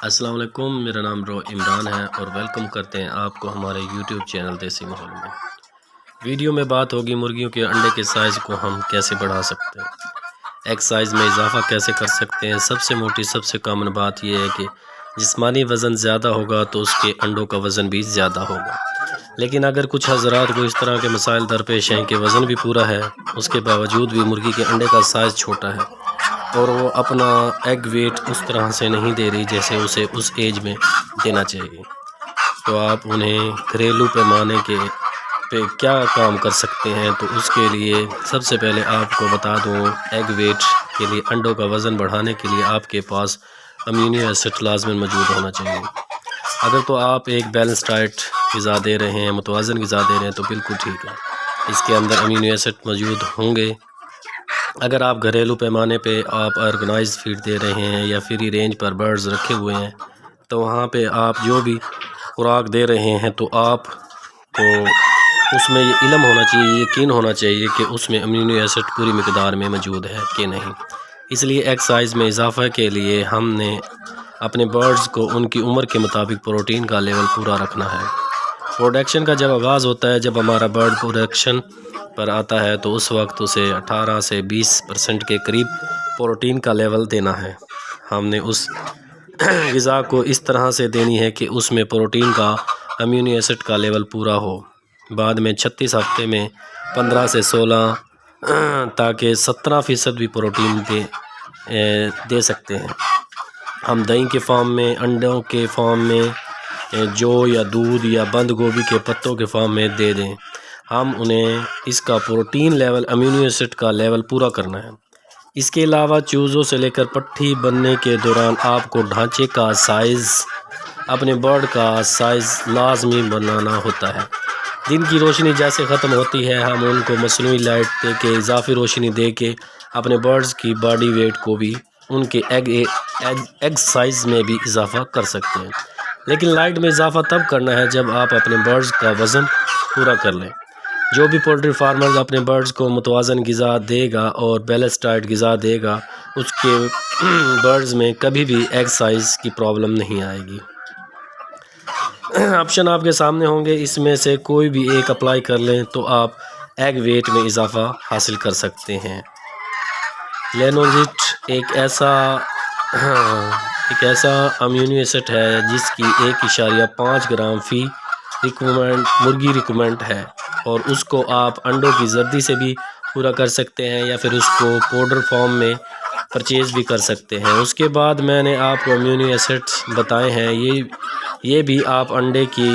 السلام علیکم، میرا نام عمران ہے اور ویلکم کرتے ہیں آپ کو ہمارے یوٹیوب چینل دیسی ماحول میں۔ ویڈیو میں بات ہوگی مرغیوں کے انڈے کے سائز کو ہم کیسے بڑھا سکتے ہیں، ایگ سائز میں اضافہ کیسے کر سکتے ہیں۔ سب سے موٹی سب سے کامن بات یہ ہے کہ جسمانی وزن زیادہ ہوگا تو اس کے انڈوں کا وزن بھی زیادہ ہوگا، لیکن اگر کچھ حضرات کو اس طرح کے مسائل درپیش ہیں کہ وزن بھی پورا ہے، اس کے باوجود بھی مرغی کے انڈے کا سائز چھوٹا ہے اور وہ اپنا ایگ ویٹ اس طرح سے نہیں دے رہی جیسے اسے اس ایج میں دینا چاہیے، تو آپ انہیں گھریلو پیمانے پہ کیا کام کر سکتے ہیں۔ تو اس کے لیے سب سے پہلے آپ کو بتا دوں، ایگ ویٹ کے لیے انڈوں کا وزن بڑھانے کے لیے آپ کے پاس امینو ایسڈ لازماً موجود ہونا چاہیے۔ اگر تو آپ ایک بیلنس ڈائٹ غذا دے رہے ہیں، متوازن غذا دے رہے ہیں تو بالکل ٹھیک ہے، اس کے اندر امینو ایسڈ موجود ہوں گے۔ اگر آپ گھریلو پیمانے پہ آپ آرگنائز فیڈ دے رہے ہیں یا فری رینج پر برڈز رکھے ہوئے ہیں، تو وہاں پہ آپ جو بھی خوراک دے رہے ہیں تو آپ کو اس میں یہ علم ہونا چاہیے، یقین ہونا چاہیے کہ اس میں امینو ایسڈ پوری مقدار میں موجود ہے کہ نہیں۔ اس لیے ایگ سائز میں اضافہ کے لیے ہم نے اپنے برڈز کو ان کی عمر کے مطابق پروٹین کا لیول پورا رکھنا ہے۔ پروڈکشن کا جب آغاز ہوتا ہے، جب ہمارا برڈ پروڈکشن پر آتا ہے تو اس وقت اسے 18 سے 20% کے قریب پروٹین کا لیول دینا ہے۔ ہم نے اس غذا کو اس طرح سے دینی ہے کہ اس میں پروٹین کا امینو ایسڈ کا لیول پورا ہو۔ بعد میں 36 ہفتے میں 15 سے 16 تاکہ 17% بھی پروٹین دے سکتے ہیں۔ ہم دہی کے فارم میں، انڈوں کے فارم میں، جو یا دودھ یا بند گوبھی کے پتوں کے فارم میں دے دیں، ہم انہیں اس کا پروٹین لیول، امینو ایسڈ کا لیول پورا کرنا ہے۔ اس کے علاوہ چوزوں سے لے کر پٹھی بننے کے دوران آپ کو ڈھانچے کا سائز، اپنے برڈ کا سائز لازمی بنانا ہوتا ہے۔ دن کی روشنی جیسے ختم ہوتی ہے، ہم ان کو مصنوعی لائٹ دے کے، اضافی روشنی دے کے اپنے برڈز کی باڈی ویٹ کو بھی ان کے ایگ سائز میں بھی اضافہ کر سکتے ہیں، لیکن لائٹ میں اضافہ تب کرنا ہے جب آپ اپنے برڈز کا وزن پورا کر لیں۔ جو بھی پولٹری فارمرز اپنے برڈز کو متوازن غذا دے گا اور بیلنس ڈائٹ غذا دے گا، اس کے برڈز میں کبھی بھی ایگ سائز کی پرابلم نہیں آئے گی۔ آپشن آپ کے سامنے ہوں گے، اس میں سے کوئی بھی ایک اپلائی کر لیں تو آپ ایگ ویٹ میں اضافہ حاصل کر سکتے ہیں۔ لینوزٹ ایک ایسا امینو ایسڈ ہے جس کی 1.5 گرام فی مرغی ریکمنڈ ہے، اور اس کو آپ انڈوں کی زردی سے بھی پورا کر سکتے ہیں یا پھر اس کو پاؤڈر فارم میں پرچیز بھی کر سکتے ہیں۔ اس کے بعد میں نے آپ کو امینو ایسڈ بتائے ہیں، یہ بھی آپ انڈے کی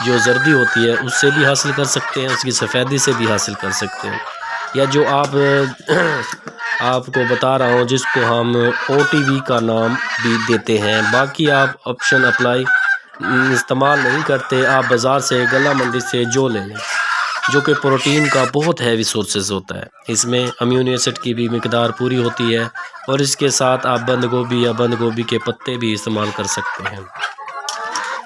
جو زردی ہوتی ہے اس سے بھی حاصل کر سکتے ہیں، اس کی سفیدی سے بھی حاصل کر سکتے ہیں، یا جو آپ کو بتا رہا ہوں جس کو ہم OTV کا نام بھی دیتے ہیں۔ باقی آپ آپشن استعمال نہیں کرتے، آپ بازار سے، گلا منڈی سے جو لے لیں، جو کہ پروٹین کا بہت ہیوی سورسز ہوتا ہے۔ اس میں امینو ایسڈ کی بھی مقدار پوری ہوتی ہے، اور اس کے ساتھ آپ بند گوبھی یا بند گوبھی کے پتے بھی استعمال کر سکتے ہیں۔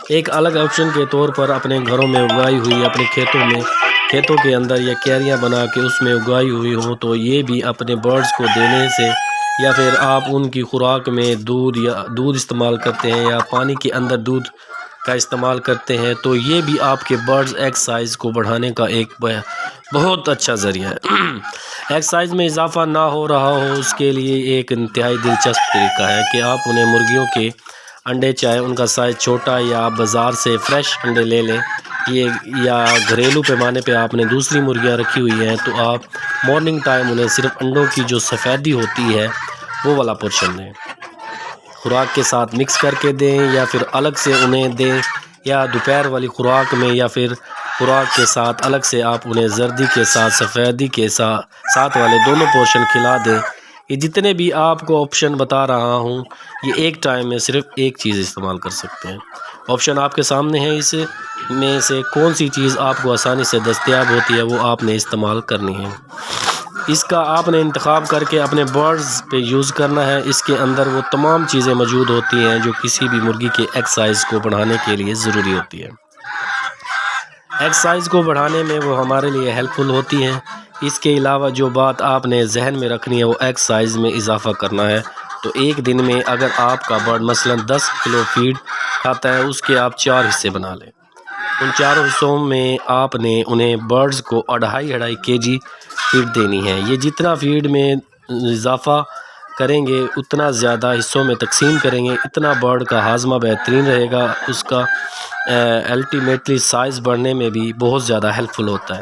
ایک الگ آپشن کے طور پر اپنے گھروں میں اگائی ہوئی، اپنے کھیتوں کے اندر یا کیاریاں بنا کے اس میں اگائی ہوئی ہوں، تو یہ بھی اپنے برڈز کو دینے سے، یا پھر آپ ان کی خوراک میں دودھ استعمال کرتے ہیں یا پانی کے اندر دودھ کا استعمال کرتے ہیں، تو یہ بھی آپ کے برڈز ایگ سائز کو بڑھانے کا ایک بہت اچھا ذریعہ ہے۔ ایگ سائز میں اضافہ نہ ہو رہا ہو، اس کے لیے ایک انتہائی دلچسپ طریقہ ہے کہ آپ انہیں مرغیوں کے انڈے، چاہے ان کا سائز چھوٹا، یا آپ بازار سے فریش انڈے لے لیں، یا گھریلو پیمانے پہ آپ نے دوسری مرغیاں رکھی ہوئی ہیں، تو آپ مارننگ ٹائم انہیں صرف انڈوں کی جو سفیدی ہوتی ہے وہ والا پورشن دیں، خوراک کے ساتھ مکس کر کے دیں، یا پھر الگ سے انہیں دیں، یا دوپہر والی خوراک میں، یا پھر خوراک کے ساتھ الگ سے آپ انہیں زردی کے ساتھ، سفیدی کے ساتھ والے دونوں پورشن کھلا دیں۔ یہ جتنے بھی آپ کو آپشن بتا رہا ہوں، یہ ایک ٹائم میں صرف ایک چیز استعمال کر سکتے ہیں۔ آپشن آپ کے سامنے ہے، اس میں سے کون سی چیز آپ کو آسانی سے دستیاب ہوتی ہے وہ آپ نے استعمال کرنی ہے۔ اس کا آپ نے انتخاب کر کے اپنے برڈز پہ یوز کرنا ہے۔ اس کے اندر وہ تمام چیزیں موجود ہوتی ہیں جو کسی بھی مرغی کے ایگ سائز کو بڑھانے کے لیے ضروری ہوتی ہے۔ ایگ سائز کو بڑھانے میں وہ ہمارے لیے ہیلپ فل ہوتی ہیں۔ اس کے علاوہ جو بات آپ نے ذہن میں رکھنی ہے وہ ایگ سائز میں اضافہ کرنا ہے، تو ایک دن میں اگر آپ کا برڈ مثلا 10 کلو فیڈ کھاتا ہے، اس کے آپ 4 حصے بنا لیں۔ ان 4 حصوں میں آپ نے انہیں برڈز کو 2.5 کے جی فیڈ دینی ہے۔ یہ جتنا فیڈ میں اضافہ کریں گے، اتنا زیادہ حصوں میں تقسیم کریں گے، اتنا برڈ کا ہاضمہ بہترین رہے گا، اس کا الٹیمیٹلی سائز بڑھنے میں بھی بہت زیادہ ہیلپ فل ہوتا ہے۔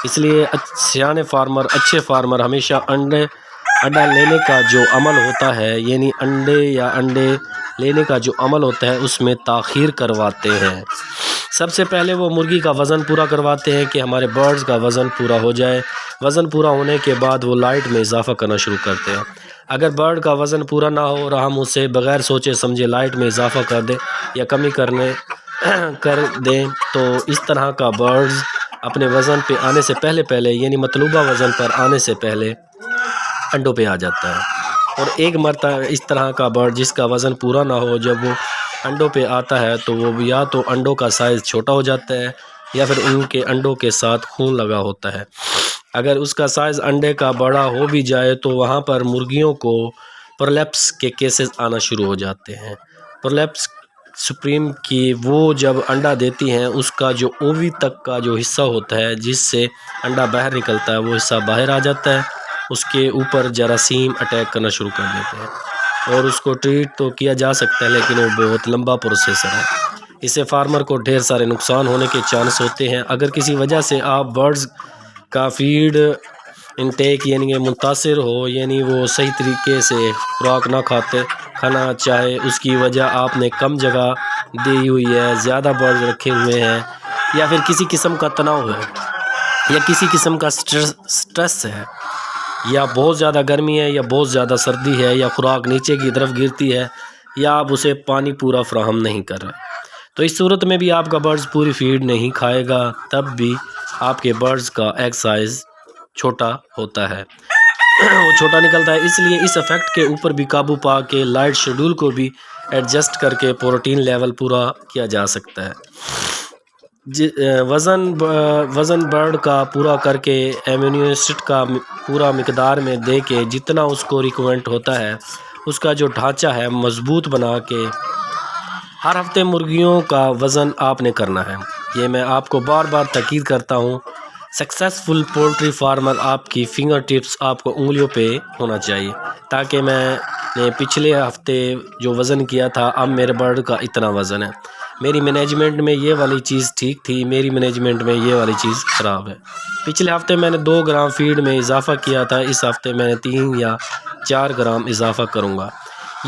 اس لیے سیانے فارمر، اچھے فارمر ہمیشہ انڈا لینے کا جو عمل ہوتا ہے، یعنی انڈے لینے کا جو عمل ہوتا ہے، اس میں تاخیر کرواتے ہیں۔ سب سے پہلے وہ مرغی کا وزن پورا کرواتے ہیں کہ ہمارے برڈز کا وزن پورا ہو جائے۔ وزن پورا ہونے کے بعد وہ لائٹ میں اضافہ کرنا شروع کرتے ہیں۔ اگر برڈ کا وزن پورا نہ ہو اور ہم اسے بغیر سوچے سمجھے لائٹ میں اضافہ کر دیں یا کمی کر دیں، تو اس طرح کا برڈز اپنے وزن پہ آنے سے پہلے یعنی مطلوبہ وزن پر آنے سے پہلے انڈوں پہ آ جاتا ہے۔ اور ایک مرتبہ اس طرح کا برڈ جس کا وزن پورا نہ ہو، جب وہ انڈوں پہ آتا ہے تو وہ یا تو انڈوں کا سائز چھوٹا ہو جاتا ہے یا پھر ان کے انڈوں کے ساتھ خون لگا ہوتا ہے۔ اگر اس کا سائز انڈے کا بڑا ہو بھی جائے تو وہاں پر مرغیوں کو پرولیپس کے کیسز آنا شروع ہو جاتے ہیں۔ پرولیپس سپریم کی وہ جب انڈا دیتی ہیں، اس کا جو اووی تک کا جو حصہ ہوتا ہے جس سے انڈا باہر نکلتا ہے، وہ حصہ باہر آ جاتا ہے۔ اس کے اوپر جراثیم اٹیک کرنا شروع کر دیتے ہیں اور اس کو ٹریٹ تو کیا جا سکتا ہے، لیکن وہ بہت لمبا پروسیسر ہے۔ اس سے فارمر کو ڈھیر سارے نقصان ہونے کے چانس ہوتے ہیں۔ اگر کسی وجہ سے آپ برڈز کا فیڈ انٹیک یعنی کہ متاثر ہو، یعنی وہ صحیح طریقے سے خوراک نہ کھانا چاہے، اس کی وجہ آپ نے کم جگہ دی ہوئی ہے، زیادہ برڈز رکھے ہوئے ہیں، یا پھر کسی قسم کا تناؤ ہے، یا کسی قسم کا سٹریس ہے، یا بہت زیادہ گرمی ہے، یا بہت زیادہ سردی ہے، یا خوراک نیچے کی طرف گرتی ہے، یا آپ اسے پانی پورا فراہم نہیں کر رہے، تو اس صورت میں بھی آپ کا برڈز پوری فیڈ نہیں کھائے گا، تب بھی آپ کے برڈز کا ایگ سائز چھوٹا ہوتا ہے، وہ چھوٹا نکلتا ہے۔ اس لیے اس افیکٹ کے اوپر بھی قابو پا کے لائٹ شیڈول کو بھی ایڈجسٹ کر کے پروٹین لیول پورا کیا جا سکتا ہے۔ وزن برڈ کا پورا کر کے ایمینو ایسڈ کا پورا مقدار میں دے کے جتنا اس کو ریکوائرمنٹ ہوتا ہے، اس کا جو ڈھانچہ ہے مضبوط بنا کے ہر ہفتے مرغیوں کا وزن آپ نے کرنا ہے۔ یہ میں آپ کو بار بار تاکید کرتا ہوں، سکسیسفل پولٹری فارمر آپ کی فنگر ٹپس آپ کو انگلیوں پہ ہونا چاہیے، تاکہ میں نے پچھلے ہفتے جو وزن کیا تھا، اب میرے برڈ کا اتنا وزن ہے، میری مینجمنٹ میں یہ والی چیز ٹھیک تھی، میری مینجمنٹ میں یہ والی چیز خراب ہے۔ پچھلے ہفتے میں نے 2 گرام فیڈ میں اضافہ کیا تھا، اس ہفتے میں نے 3 یا 4 گرام اضافہ کروں گا۔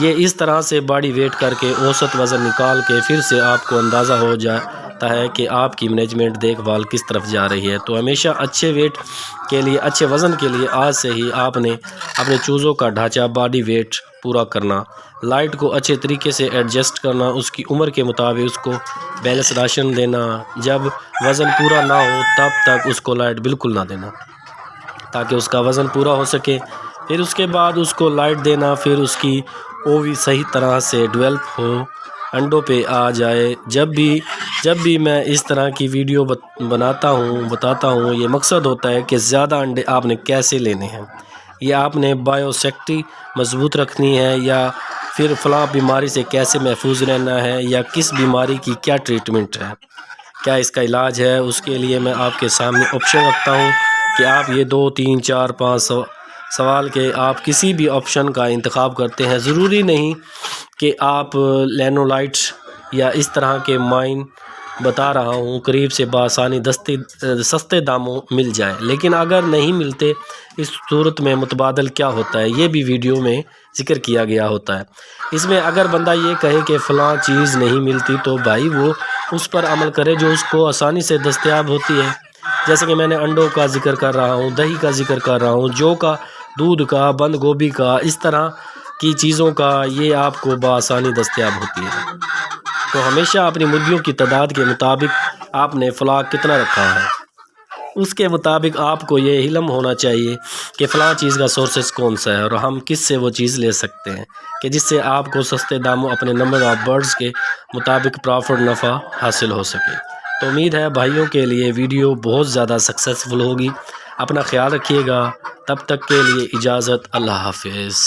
یہ اس طرح سے باڈی ویٹ کر کے اوسط وزن نکال کے پھر سے آپ کو اندازہ ہو جاتا ہے کہ آپ کی مینجمنٹ دیکھ بھال کس طرف جا رہی ہے۔ تو ہمیشہ اچھے ویٹ کے لیے، اچھے وزن کے لیے آج سے ہی آپ نے اپنے چوزوں کا ڈھانچہ، باڈی ویٹ پورا کرنا، لائٹ کو اچھے طریقے سے ایڈجسٹ کرنا، اس کی عمر کے مطابق اس کو بیلنس راشن دینا، جب وزن پورا نہ ہو تب تک اس کو لائٹ بالکل نہ دینا تاکہ اس کا وزن پورا ہو سکے۔ پھر اس کے بعد اس کو لائٹ دینا، پھر اس کی اووی صحیح طرح سے ڈیولپ ہو، انڈوں پہ آ جائے۔ جب بھی میں اس طرح کی ویڈیو بتاتا ہوں، یہ مقصد ہوتا ہے کہ زیادہ انڈے آپ نے کیسے لینے ہیں، یہ آپ نے بایو سیکٹری مضبوط رکھنی ہے، یا پھر فلاں بیماری سے کیسے محفوظ رہنا ہے، یا کس بیماری کی کیا ٹریٹمنٹ ہے، کیا اس کا علاج ہے۔ اس کے لیے میں آپ کے سامنے آپشن رکھتا ہوں کہ آپ یہ 2 3 4 5 سوال کے آپ کسی بھی آپشن کا انتخاب کرتے ہیں۔ ضروری نہیں کہ آپ لینولائٹ یا اس طرح کے مائن بتا رہا ہوں قریب سے بآسانی سستے داموں مل جائے، لیکن اگر نہیں ملتے، اس صورت میں متبادل کیا ہوتا ہے، یہ بھی ویڈیو میں ذکر کیا گیا ہوتا ہے۔ اس میں اگر بندہ یہ کہے کہ فلاں چیز نہیں ملتی، تو بھائی وہ اس پر عمل کرے جو اس کو آسانی سے دستیاب ہوتی ہے، جیسے کہ میں نے انڈوں کا ذکر کر رہا ہوں، دہی کا ذکر کر رہا ہوں، جو کا، دودھ کا، بند گوبھی کا، اس طرح کی چیزوں کا یہ آپ کو بآسانی دستیاب ہوتی ہے۔ تو ہمیشہ اپنی مرغیوں کی تعداد کے مطابق آپ نے فلاک کتنا رکھا ہے، اس کے مطابق آپ کو یہ علم ہونا چاہیے کہ فلاں چیز کا سورسز کون سا ہے اور ہم کس سے وہ چیز لے سکتے ہیں کہ جس سے آپ کو سستے داموں اپنے نمبر آف برڈز کے مطابق پرافٹ نفع حاصل ہو سکے۔ تو امید ہے بھائیوں کے لیے ویڈیو بہت زیادہ سکسیسفل ہوگی۔ اپنا خیال رکھیے گا، تب تک کے لیے اجازت، اللہ حافظ۔